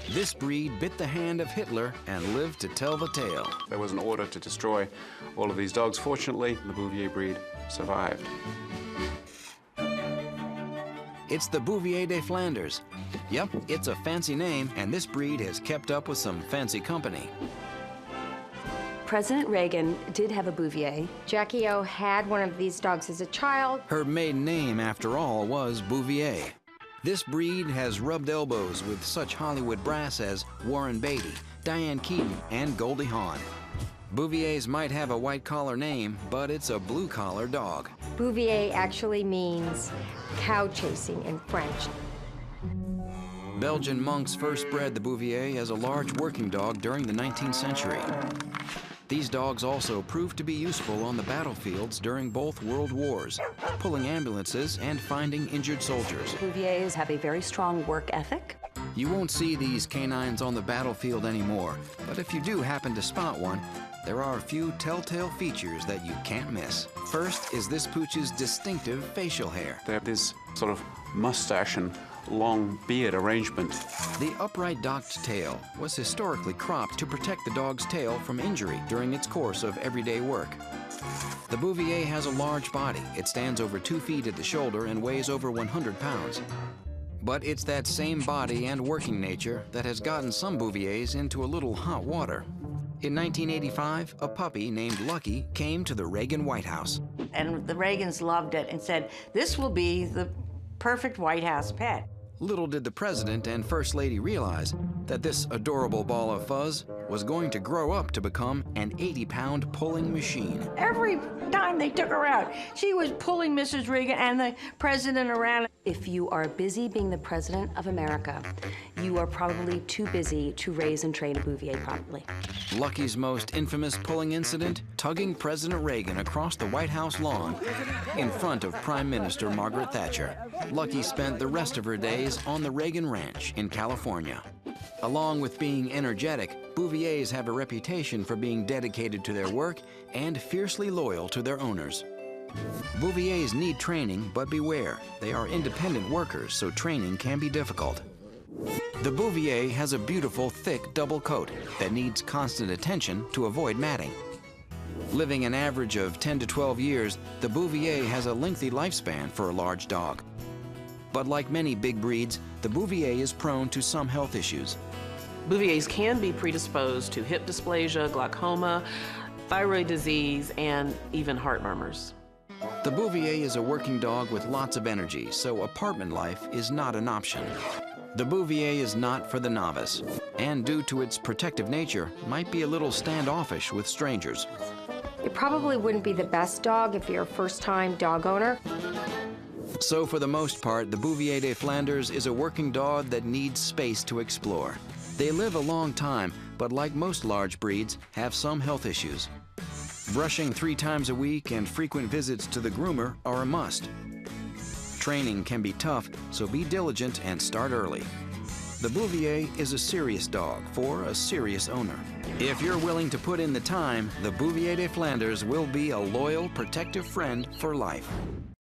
This breed bit the hand of Hitler and lived to tell the tale. There was an order to destroy all of these dogs. Fortunately, the Bouvier breed survived. It's the Bouvier de Flandres. Yep, it's a fancy name, and this breed has kept up with some fancy company. President Reagan did have a Bouvier. Jackie O had one of these dogs as a child. Her maiden name, after all, was Bouvier. This breed has rubbed elbows with such Hollywood brass as Warren Beatty, Diane Keaton, and Goldie Hawn. Bouviers might have a white-collar name, but it's a blue-collar dog. Bouvier actually means cow chasing in French. Belgian monks first bred the Bouvier as a large working dog during the 19th century. These dogs also proved to be useful on the battlefields during both world wars, pulling ambulances and finding injured soldiers. Bouviers have a very strong work ethic. You won't see these canines on the battlefield anymore, but if you do happen to spot one, there are a few telltale features that you can't miss. First is this pooch's distinctive facial hair. They have this sort of mustache and long beard arrangement. The upright docked tail was historically cropped to protect the dog's tail from injury during its course of everyday work. The Bouvier has a large body. It stands over 2 feet at the shoulder and weighs over 100 pounds. But it's that same body and working nature that has gotten some Bouviers into a little hot water. In 1985, a puppy named Lucky came to the Reagan White House. And the Reagans loved it and said, this will be the perfect White House pet. Little did the President and First Lady realize that this adorable ball of fuzz was going to grow up to become an 80-pound pulling machine. Every time they took her out, she was pulling Mrs. Reagan and the President around. If you are busy being the President of America, you are probably too busy to raise and train a Bouvier properly. Lucky's most infamous pulling incident, tugging President Reagan across the White House lawn in front of Prime Minister Margaret Thatcher. Lucky spent the rest of her days on the Reagan Ranch in California. Along with being energetic, Bouviers have a reputation for being dedicated to their work and fiercely loyal to their owners. Bouviers need training, but beware, they are independent workers, so training can be difficult. The Bouvier has a beautiful, thick double coat that needs constant attention to avoid matting. Living an average of 10 to 12 years, the Bouvier has a lengthy lifespan for a large dog. But like many big breeds, the Bouvier is prone to some health issues. Bouviers can be predisposed to hip dysplasia, glaucoma, thyroid disease, and even heart murmurs. The Bouvier is a working dog with lots of energy, so apartment life is not an option. The Bouvier is not for the novice, and due to its protective nature, might be a little standoffish with strangers. It probably wouldn't be the best dog if you're a first-time dog owner. So for the most part, the Bouvier de Flandres is a working dog that needs space to explore. They live a long time, but like most large breeds, have some health issues. Brushing 3 times a week and frequent visits to the groomer are a must. Training can be tough, so be diligent and start early. The Bouvier is a serious dog for a serious owner. If you're willing to put in the time, the Bouvier de Flandres will be a loyal, protective friend for life.